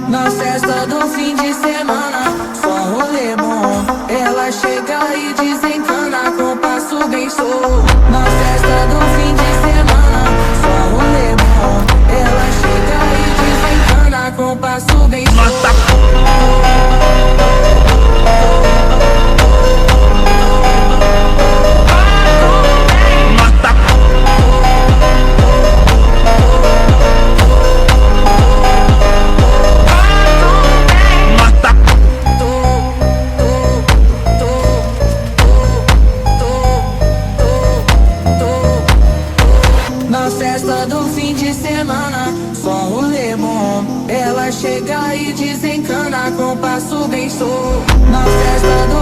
Na festa do fim de semana, só rolê bom. Ela chega e desencana com passo bem solto. Na festa do fim de semana, só rolê bom. Ela chega e desencana com passo bem solto. Na festa do fim de semana, só rolê bom. Ela chega e desencana com passo bem solto. Na festa do